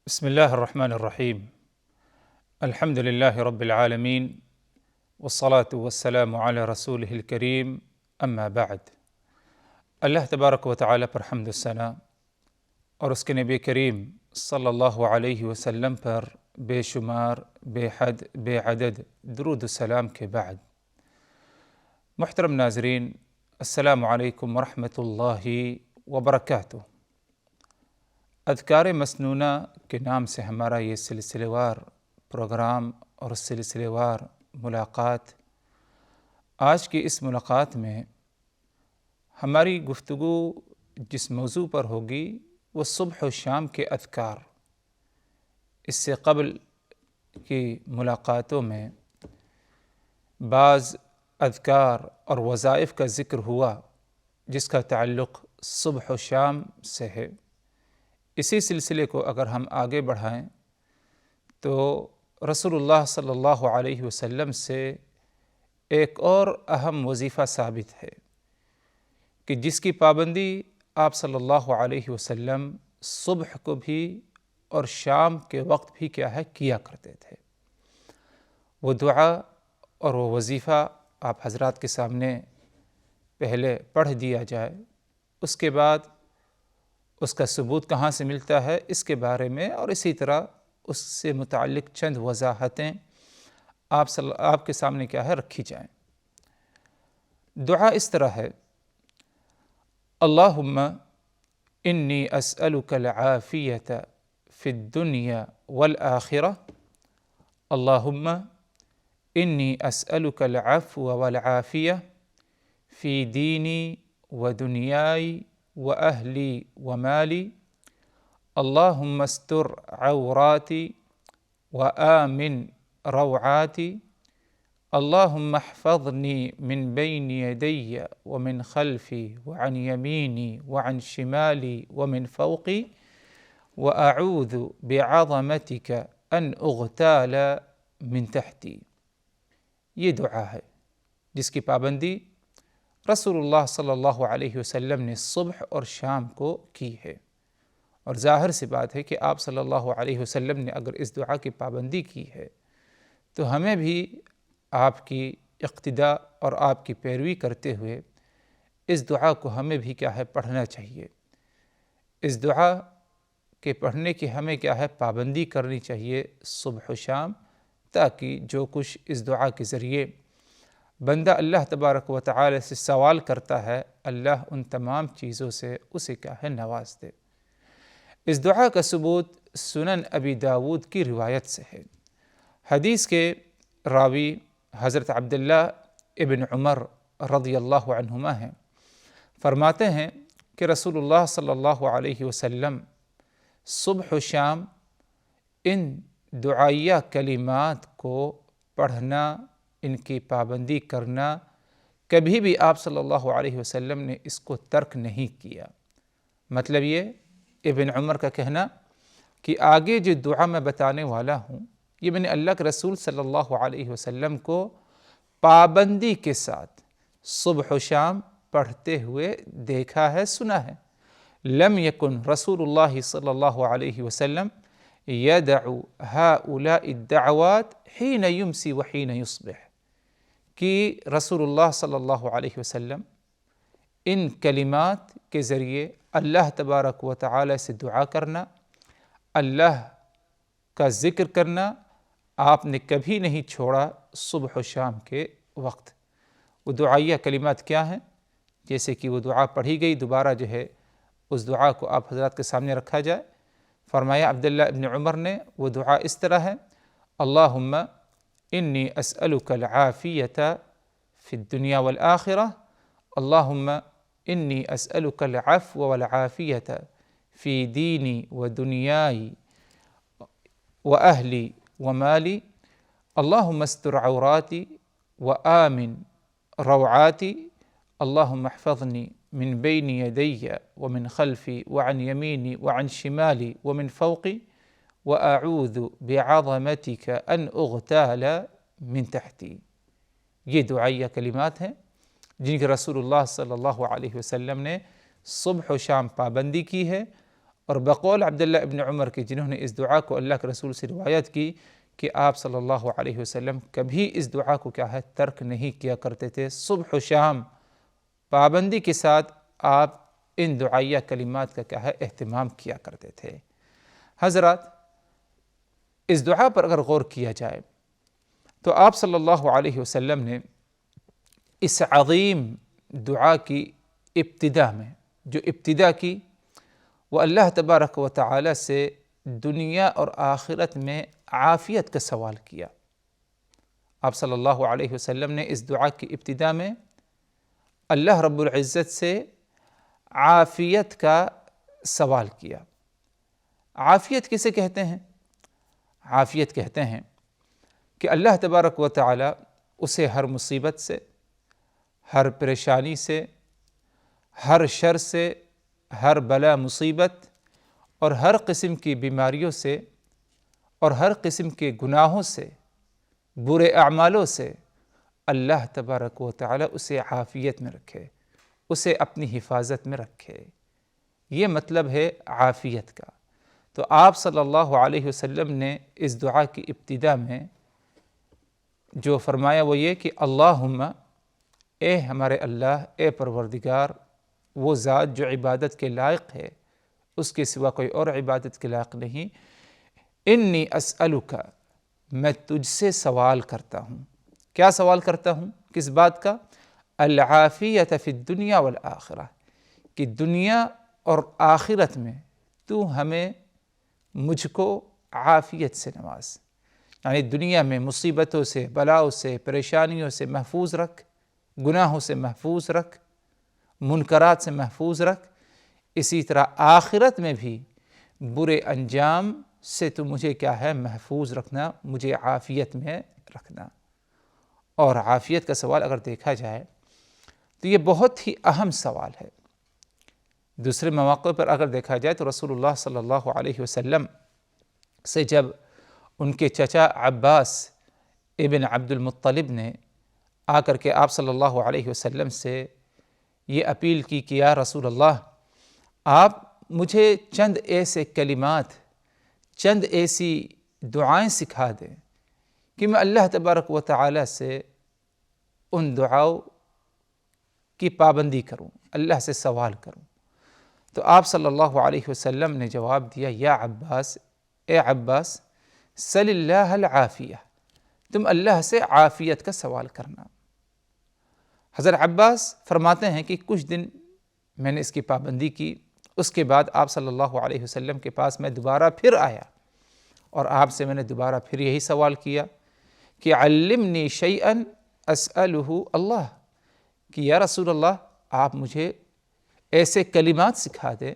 بسم الله الرحمن الرحيم. الحمد لله رب العالمين، والصلاة والسلام على رسوله الكريم. اما بعد، اللہ تبارک و تعالیٰ پر حمد و ثنا اور اس کے نبی کریم صلی اللہ علیہ وسلم پر بے شمار، بے حد، بے عدد درود و سلام کے بعد، محترم ناظرین، السلام علیکم ورحمۃ اللہ وبرکاتہ۔ اذکار مسنونہ کے نام سے ہمارا یہ سلسلہ وار پروگرام اور سلسلہ وار ملاقات، آج کی اس ملاقات میں ہماری گفتگو جس موضوع پر ہوگی وہ صبح و شام کے اذکار۔ اس سے قبل کی ملاقاتوں میں بعض اذکار اور وظائف کا ذکر ہوا جس کا تعلق صبح و شام سے ہے۔ اسی سلسلے کو اگر ہم آگے بڑھائیں تو رسول اللہ صلی اللہ علیہ وسلم سے ایک اور اہم وظیفہ ثابت ہے کہ جس کی پابندی آپ صلی اللہ علیہ وسلم صبح کو بھی اور شام کے وقت بھی کیا کرتے تھے۔ وہ دعا اور وہ وظیفہ آپ حضرات کے سامنے پہلے پڑھ دیا جائے، اس کے بعد اس کا ثبوت کہاں سے ملتا ہے اس کے بارے میں اور اسی طرح اس سے متعلق چند وضاحتیں آپ کے سامنے رکھی جائیں۔ دعا اس طرح ہے: اللہم انی اسألک العافیۃ فی الدنیا والآخرہ، اللہم انی اسألک العفو والعافیہ فی دینی و دنیائی وأہلی ومالی، اللہم استر عوراتی وآمن روعاتی، اللہم احفظنی من بین یدی ومن خلفی وعن یمینی وعن شمالی ومن فوقی، واعوذ بعظمتک ان اغتال من تحتی۔ یہ دعا ہے جس کی پابندی رسول اللہ صلی اللہ علیہ وسلم نے صبح اور شام کو کی ہے، اور ظاہر سی بات ہے کہ آپ صلی اللہ علیہ وسلم نے اگر اس دعا کی پابندی کی ہے تو ہمیں بھی آپ کی اقتداء اور آپ کی پیروی کرتے ہوئے اس دعا کو ہمیں بھی پڑھنا چاہیے۔ اس دعا کے پڑھنے کی ہمیں پابندی کرنی چاہیے صبح و شام، تاکہ جو کچھ اس دعا کے ذریعے بندہ اللہ تبارک و تعالی سے سوال کرتا ہے، اللہ ان تمام چیزوں سے اسے نواز دے۔ اس دعا کا ثبوت سنن ابی داود کی روایت سے ہے۔ حدیث کے راوی حضرت عبداللہ ابن عمر رضی اللہ عنہما ہیں، فرماتے ہیں کہ رسول اللہ صلی اللہ علیہ وسلم صبح و شام ان دعائیہ کلمات کو پڑھنا، ان کی پابندی کرنا، کبھی بھی آپ صلی اللہ علیہ وسلم نے اس کو ترک نہیں کیا۔ مطلب یہ ابن عمر کا کہنا کہ آگے جو دعا میں بتانے والا ہوں یہ میں نے اللہ کے رسول صلی اللہ علیہ وسلم کو پابندی کے ساتھ صبح و شام پڑھتے ہوئے دیکھا ہے، سنا ہے۔ لم یکن رسول اللہ صلی اللہ علیہ وسلم یدعو ہؤلاء الدعوات حین یمسی وحین یصبح، کہ رسول اللہ صلی اللہ علیہ وسلم ان کلمات کے ذریعے اللہ تبارک و تعالی سے دعا کرنا، اللہ کا ذکر کرنا آپ نے کبھی نہیں چھوڑا صبح و شام کے وقت۔ وہ دعائیہ کلمات کیا ہیں؟ جیسے کہ وہ دعا پڑھی گئی، دوبارہ اس دعا کو آپ حضرات کے سامنے رکھا جائے۔ فرمایا عبداللہ ابن عمر نے، وہ دعا اس طرح ہے: اللہم انی اسألک العافیۃ فی الدنیا والآخرہ، اللہم انی اسألک العفو والعافیۃ فی دینی و دنیائی واہلی ومالی، اللہم استر عوراتی وآمن روعاتی، اللہم احفظنی من بین یدی ومن خلفی وعن یمینی وعن شمالی ومن فوقی، واعوذ بعظمتک ان اغتال من تحتی۔ یہ دعائیہ کلمات ہیں جن کی رسول اللہ صلی اللہ علیہ وسلم نے صبح و شام پابندی کی ہے، اور بقول عبداللہ ابن عمر کے، جنہوں نے اس دعا کو اللہ کے رسول سے روایت کی کہ آپ صلی اللہ علیہ وسلم کبھی اس دعا کو کیا ہے ترک نہیں کیا کرتے تھے، صبح و شام پابندی کے ساتھ آپ ان دعائیہ کلمات کا کیا ہے اہتمام کیا کرتے تھے۔ حضرات، اس دعا پر اگر غور کیا جائے تو آپ صلی اللہ علیہ وسلم نے اس عظیم دعا کی ابتدا میں جو ابتدا کی وہ اللہ تبارک و تعالی سے دنیا اور آخرت میں عافیت کا سوال کیا۔ آپ صلی اللہ علیہ وسلم نے اس دعا کی ابتدا میں اللہ رب العزت سے عافیت کا سوال کیا۔ عافیت کسے کہتے ہیں؟ عافیت کہتے ہیں کہ اللہ تبارک و تعالی اسے ہر مصیبت سے، ہر پریشانی سے، ہر شر سے، ہر بلا مصیبت اور ہر قسم کی بیماریوں سے اور ہر قسم کے گناہوں سے، برے اعمالوں سے اللہ تبارک و تعالی اسے عافیت میں رکھے، اسے اپنی حفاظت میں رکھے۔ یہ مطلب ہے عافیت کا۔ تو آپ صلی اللہ علیہ وسلم نے اس دعا کی ابتدا میں جو فرمایا وہ یہ کہ اللہم، اے ہمارے اللہ، اے پروردگار، وہ ذات جو عبادت کے لائق ہے، اس کے سوا کوئی اور عبادت کے لائق نہیں، انی اسألک، میں تجھ سے سوال کرتا ہوں۔ کیا سوال کرتا ہوں؟ کس بات کا؟ العافیت فی الدنیا والآخرہ، کہ دنیا اور آخرت میں تو ہمیں، مجھ کو عافیت سے نواز، یعنی دنیا میں مصیبتوں سے، بلاؤں سے، پریشانیوں سے محفوظ رکھ، گناہوں سے محفوظ رکھ، منکرات سے محفوظ رکھ، اسی طرح آخرت میں بھی برے انجام سے تو مجھے کیا ہے محفوظ رکھنا، مجھے عافیت میں رکھنا۔ اور عافیت کا سوال اگر دیکھا جائے تو یہ بہت ہی اہم سوال ہے۔ دوسرے مواقع پر اگر دیکھا جائے تو رسول اللہ صلی اللہ علیہ وسلم سے جب ان کے چچا عباس ابن عبد المطلب نے آ کر کے آپ صلی اللہ علیہ وسلم سے یہ اپیل کی کہ یا رسول اللہ، آپ مجھے چند ایسے کلمات، چند ایسی دعائیں سکھا دیں کہ میں اللہ تبارک و تعالی سے ان دعاؤں کی پابندی کروں، اللہ سے سوال کروں۔ تو آپ صلی اللہ علیہ وسلم نے جواب دیا، یا عباس، اے عباس، سل اللہ العافیہ، تم اللہ سے عافیت کا سوال کرنا۔ حضرت عباس فرماتے ہیں کہ کچھ دن میں نے اس کی پابندی کی، اس کے بعد آپ صلی اللہ علیہ وسلم کے پاس میں دوبارہ پھر آیا اور آپ سے میں نے دوبارہ پھر یہی سوال کیا کہ علمنی شیئا اسألہ اللہ، کہ یا رسول اللہ، آپ مجھے ایسے کلمات سکھا دیں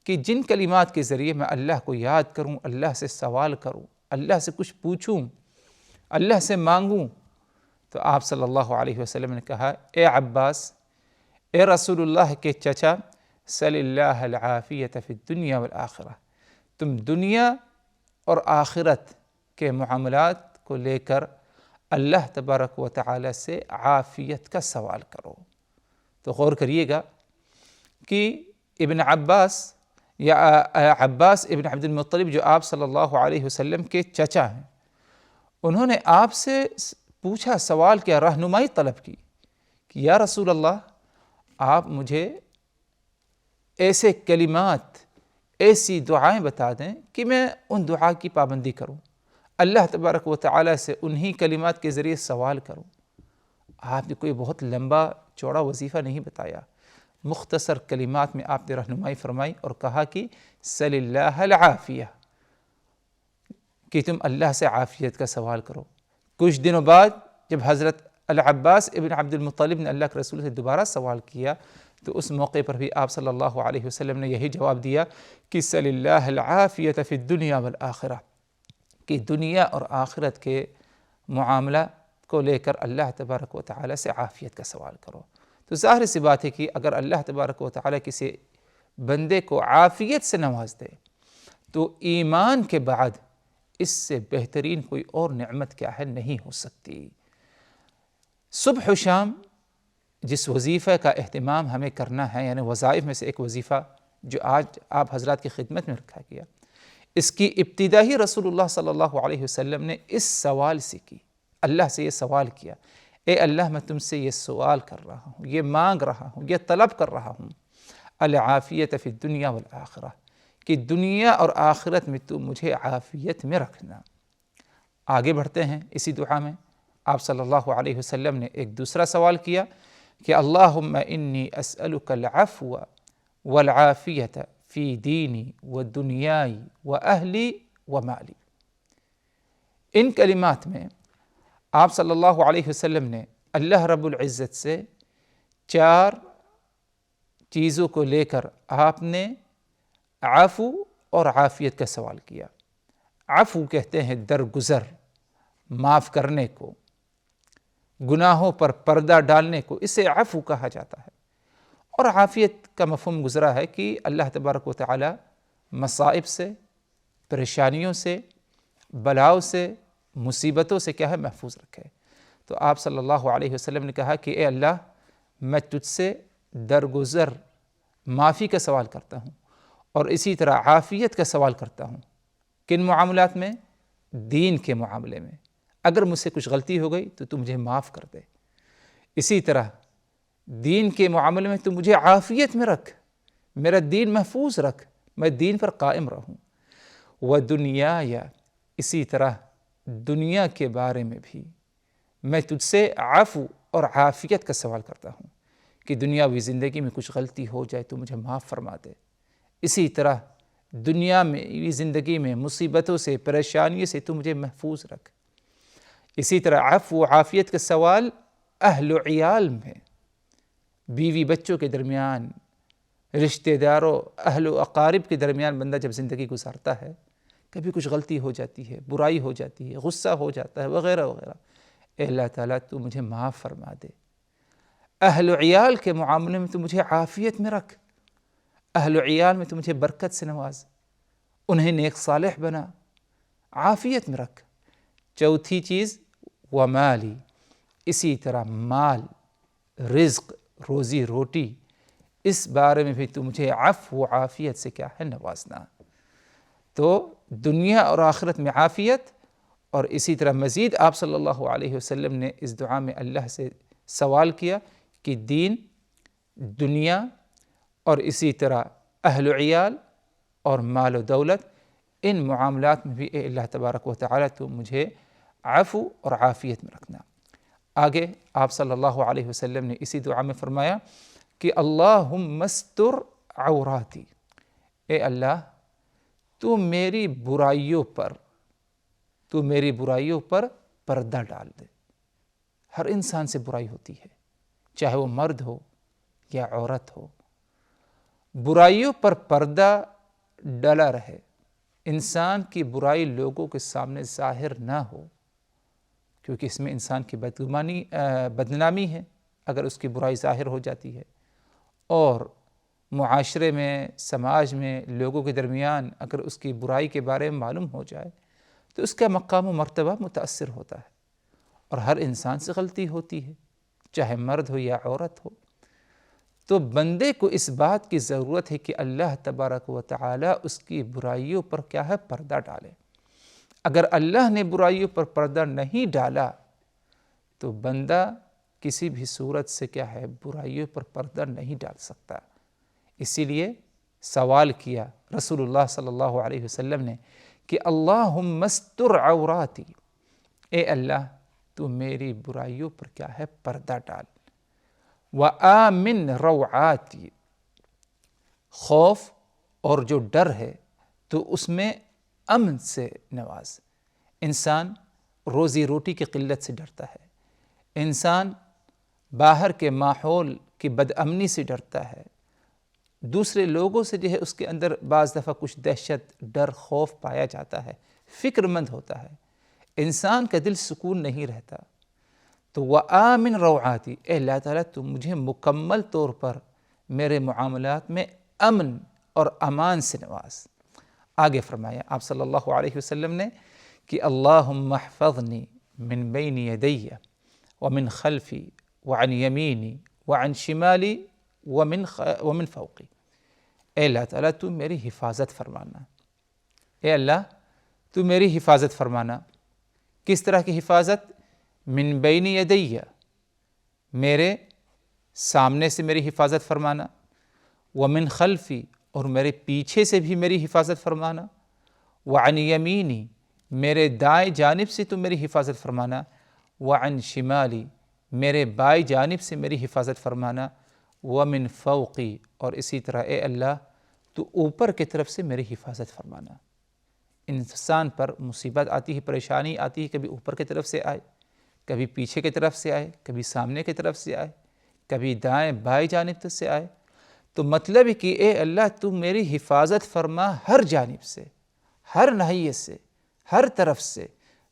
کہ جن کلمات کے ذریعے میں اللہ کو یاد کروں، اللہ سے سوال کروں، اللہ سے کچھ پوچھوں، اللہ سے مانگوں۔ تو آپ صلی اللہ علیہ وسلم نے کہا، اے عباس، اے رسول اللہ کے چچا، سل اللہ العافیت فی الدنیا والآخرہ، تم دنیا اور آخرت کے معاملات کو لے کر اللہ تبارک و تعالی سے عافیت کا سوال کرو۔ تو غور کریے گا کہ ابن عباس یا عباس ابن عبد المطلب جو آپ صلی اللہ علیہ وسلم کے چچا ہیں، انہوں نے آپ سے پوچھا، سوال کیا، رہنمائی طلب کی کہ یا رسول اللہ، آپ مجھے ایسے کلمات، ایسی دعائیں بتا دیں کہ میں ان دعا کی پابندی کروں، اللہ تبارک و تعالی سے انہی کلمات کے ذریعے سوال کروں۔ آپ نے کوئی بہت لمبا چوڑا وظیفہ نہیں بتایا، مختصر کلمات میں آپ نے رہنمائی فرمائی اور کہا کہ سل اللہ العافیہ، کہ تم اللہ سے عافیت کا سوال کرو۔ کچھ دنوں بعد جب حضرت العباس ابن عبد المطلب نے اللہ کے رسول سے دوبارہ سوال کیا تو اس موقع پر بھی آپ صلی اللہ علیہ وسلم نے یہی جواب دیا کہ سل اللہ العافیت فی الدنیا والآخرہ، کہ دنیا اور آخرت کے معاملہ کو لے کر اللہ تبارک و تعالی سے عافیت کا سوال کرو۔ تو ظاہر سی بات ہے کہ اگر اللہ تبارک و تعالی کسی بندے کو عافیت سے نواز دے تو ایمان کے بعد اس سے بہترین کوئی اور نعمت کیا ہے نہیں ہو سکتی۔ صبح و شام جس وظیفہ کا اہتمام ہمیں کرنا ہے، یعنی وظائف میں سے ایک وظیفہ جو آج آپ حضرات کی خدمت میں رکھا گیا، اس کی ابتدا ہی رسول اللہ صلی اللہ علیہ وسلم نے اس سوال سے کی، اللہ سے یہ سوال کیا، اے اللہ میں تم سے یہ سوال کر رہا ہوں، یہ مانگ رہا ہوں، یہ طلب کر رہا ہوں، العافیت فی الدنیا والآخرہ، کہ دنیا اور آخرت میں تو مجھے عافیت میں رکھنا۔ آگے بڑھتے ہیں اسی دعا میں، آپ صلی اللہ علیہ وسلم نے ایک دوسرا سوال کیا کہ اللہم انی اسألک العفو والعافیت فی دینی و دنیای و اہلی و مالی۔ ان کلمات میں آپ صلی اللہ علیہ وسلم نے اللہ رب العزت سے 4 چیزوں کو لے کر آپ نے عفو اور عافیت کا سوال کیا۔ عفو کہتے ہیں درگزر، معاف کرنے کو، گناہوں پر پردہ ڈالنے کو، اسے عفو کہا جاتا ہے۔ اور عافیت کا مفہوم گزرا ہے کہ اللہ تبارک و تعالی مصائب سے، پریشانیوں سے، بلاؤں سے، مصیبتوں سے کیا ہے محفوظ رکھے۔ تو آپ صلی اللہ علیہ وسلم نے کہا کہ اے اللہ میں تجھ سے درگزر معافی کا سوال کرتا ہوں اور اسی طرح عافیت کا سوال کرتا ہوں۔ کن معاملات میں؟ دین کے معاملے میں، اگر مجھ سے کچھ غلطی ہو گئی تو تو مجھے معاف کر دے۔ اسی طرح دین کے معاملے میں تو مجھے عافیت میں رکھ، میرا دین محفوظ رکھ، میں دین پر قائم رہوں۔ وَدُنْيَا، اسی طرح دنیا کے بارے میں بھی میں تجھ سے عفو اور عافیت کا سوال کرتا ہوں کہ دنیاوی زندگی میں کچھ غلطی ہو جائے تو مجھے معاف فرما دے۔ اسی طرح دنیا میں زندگی میں مصیبتوں سے، پریشانیوں سے تو مجھے محفوظ رکھ۔ اسی طرح عفو و عافیت کا سوال اہل و عیال میں، بیوی بچوں کے درمیان، رشتہ داروں، اہل و اقارب کے درمیان بندہ جب زندگی گزارتا ہے، کبھی کچھ غلطی ہو جاتی ہے، برائی ہو جاتی ہے، غصہ ہو جاتا ہے، وغیرہ وغیرہ، اے اللہ تعالیٰ تو مجھے معاف فرما دے۔ اہل و عیال کے معاملے میں تو مجھے عافیت میں رکھ، اہل و عیال میں تو مجھے برکت سے نواز، انہیں نیک صالح بنا، عافیت میں رکھ۔ چوتھی چیز ومالی، اسی طرح مال، رزق، روزی روٹی، اس بارے میں بھی تو مجھے عفو و عافیت سے کیا ہے نوازنا۔ تو دنیا اور آخرت میں عافیت، اور اسی طرح مزید آپ صلی اللہ علیہ وسلم نے اس دعا میں اللہ سے سوال کیا کہ دین، دنیا اور اسی طرح اہل و عیال اور مال و دولت، ان معاملات میں بھی اے اللہ تبارک و تعالیٰ تو مجھے عفو اور عافیت میں رکھنا۔ آگے آپ صلی اللہ علیہ وسلم نے اسی دعا میں فرمایا کہ اللہم استر عوراتی، اے اللہ تو میری برائیوں پر پردہ ڈال دے۔ ہر انسان سے برائی ہوتی ہے، چاہے وہ مرد ہو یا عورت ہو، برائیوں پر پردہ ڈلا رہے، انسان کی برائی لوگوں کے سامنے ظاہر نہ ہو، کیونکہ اس میں انسان کی بدنامی ہے اگر اس کی برائی ظاہر ہو جاتی ہے، اور معاشرے میں، سماج میں، لوگوں کے درمیان اگر اس کی برائی کے بارے میں معلوم ہو جائے تو اس کا مقام و مرتبہ متاثر ہوتا ہے، اور ہر انسان سے غلطی ہوتی ہے، چاہے مرد ہو یا عورت ہو۔ تو بندے کو اس بات کی ضرورت ہے کہ اللہ تبارک و تعالی اس کی برائیوں پر کیا ہے پردہ ڈالے۔ اگر اللہ نے برائیوں پر پردہ نہیں ڈالا تو بندہ کسی بھی صورت سے کیا ہے برائیوں پر پردہ نہیں ڈال سکتا۔ اسی لیے سوال کیا رسول اللہ صلی اللہ علیہ وسلم نے کہ اللہم استر عوراتی، اے اللہ تو میری برائیوں پر کیا ہے پردہ ڈال۔ وآمن روعاتی، خوف اور جو ڈر ہے تو اس میں امن سے نواز۔ انسان روزی روٹی کی قلت سے ڈرتا ہے، انسان باہر کے ماحول کی بد امنی سے ڈرتا ہے، دوسرے لوگوں سے جو ہے اس کے اندر بعض دفعہ کچھ دہشت، ڈر، خوف پایا جاتا ہے، فکر مند ہوتا ہے، انسان کا دل سکون نہیں رہتا۔ تو وآمن روعاتی، اے اللہ تعالیٰ تو مجھے مکمل طور پر میرے معاملات میں امن اور امان سے نواز۔ آگے فرمایا آپ صلی اللہ علیہ وسلم نے کہ اللہم احفظنی من بین یدی ومن خلفی وعن یمینی وعن شمالی ومن فوقی، اے اللہ تعالیٰ تو میری حفاظت فرمانا، اے اللہ تو میری حفاظت فرمانا۔ کس طرح کی حفاظت؟ من بین یدی، میرے سامنے سے میری حفاظت فرمانا، ومن خلفی، اور میرے پیچھے سے بھی میری حفاظت فرمانا، وعن یمینی، میرے دائیں جانب سے تو میری حفاظت فرمانا، وعن شمالی، میرے بائیں جانب سے میری حفاظت فرمانا، ومن فوقی، اور اسی طرح اے اللہ تو اوپر کی طرف سے میری حفاظت فرمانا۔ انسان پر مصیبت آتی ہے، پریشانی آتی ہے، کبھی اوپر کی طرف سے آئے، کبھی پیچھے کی طرف سے آئے، کبھی سامنے کی طرف سے آئے، کبھی دائیں بائیں جانب سے آئے، تو مطلب کہ اے اللہ تو میری حفاظت فرما ہر جانب سے، ہر ناحیے سے، ہر طرف سے،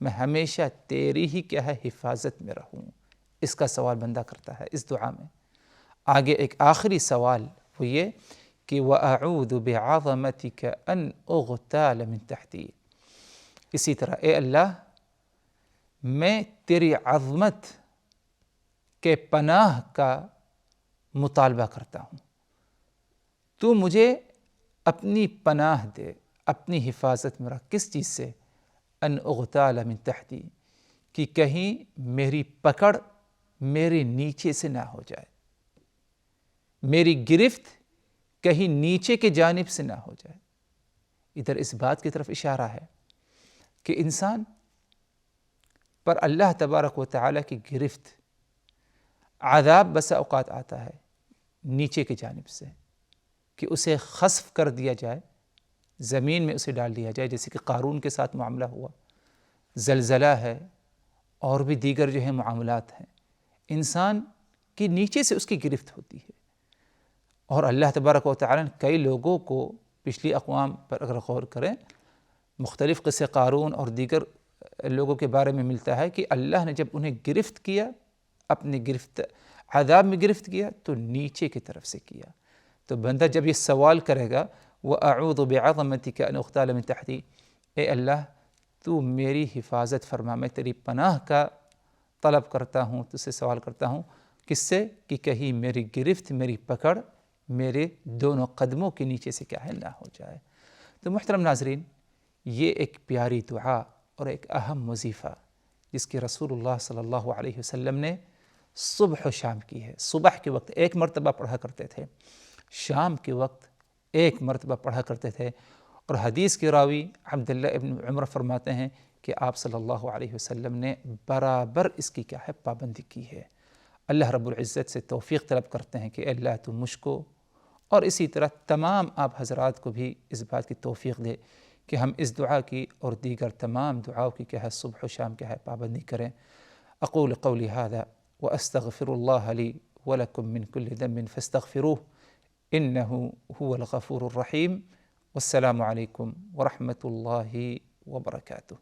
میں ہمیشہ تیری ہی کیا ہے حفاظت میں رہوں۔ اس کا سوال بندہ کرتا ہے اس دعا میں۔ آگے ایک آخری سوال وہ یہ کہ وَأَعُوذُ بِعَظَمَتِكَ أَنْ أُغْتَالَ مِنْ تَحْتِي، اسی طرح اے اللہ میں تیری عظمت کے پناہ کا مطالبہ کرتا ہوں، تو مجھے اپنی پناہ دے، اپنی حفاظت میں رکھ۔ کس چیز سے؟ ان اغتال من تحتی، کہ کہیں میری پکڑ میرے نیچے سے نہ ہو جائے، میری گرفت کہیں نیچے کے جانب سے نہ ہو جائے۔ ادھر اس بات کی طرف اشارہ ہے کہ انسان پر اللہ تبارک و تعالیٰ کی گرفت، عذاب بسا اوقات آتا ہے نیچے کی جانب سے، کہ اسے خسف کر دیا جائے، زمین میں اسے ڈال دیا جائے، جیسے کہ قارون کے ساتھ معاملہ ہوا، زلزلہ ہے، اور بھی دیگر جو ہیں معاملات ہیں، انسان کی نیچے سے اس کی گرفت ہوتی ہے۔ اور اللہ تبارک و تعالیٰ نے کئی لوگوں کو پچھلی اقوام پر اگر غور کریں، مختلف قصے قارون اور دیگر لوگوں کے بارے میں ملتا ہے کہ اللہ نے جب انہیں گرفت کیا، اپنی گرفت عذاب میں گرفت کیا، تو نیچے کی طرف سے کیا۔ تو بندہ جب یہ سوال کرے گا وَأَعُوذُ بِعَظَمَتِكَ أَنْ أُغْتَالَ مِنْ تَحْتِي، اے اللہ تو میری حفاظت فرما، میں تیری پناہ کا طلب کرتا ہوں، تجھ سے سوال کرتا ہوں، کس سے؟ کہ کہیں میری گرفت، میری پکڑ میرے دونوں قدموں کے نیچے سے کیا ہے نہ ہو جائے۔ تو محترم ناظرین، یہ ایک پیاری دعا اور ایک اہم وظیفہ جس کی رسول اللہ صلی اللہ علیہ وسلم نے صبح و شام کی ہے۔ صبح کے وقت ایک مرتبہ پڑھا کرتے تھے، شام کے وقت ایک مرتبہ پڑھا کرتے تھے، اور حدیث کے راوی عبداللہ ابن عمر فرماتے ہیں کہ آپ صلی اللہ علیہ وسلم نے برابر اس کی کیا ہے پابندی کی ہے۔ اللہ رب العزت سے توفیق طلب کرتے ہیں کہ اللہ تو مجھ کو اور اسی طرح تمام آپ حضرات کو بھی اس بات کی توفیق دے کہ ہم اس دعا کی اور دیگر تمام دعاؤں کی کیا ہے صبح و شام کیا ہے پابندی کریں۔ اقول قولی هذا واستغفر الله لي ولكم من كل ذنب فاستغفروه انه هو الغفور الرحيم، والسلام علیکم ورحمۃ اللہ وبرکاتہ۔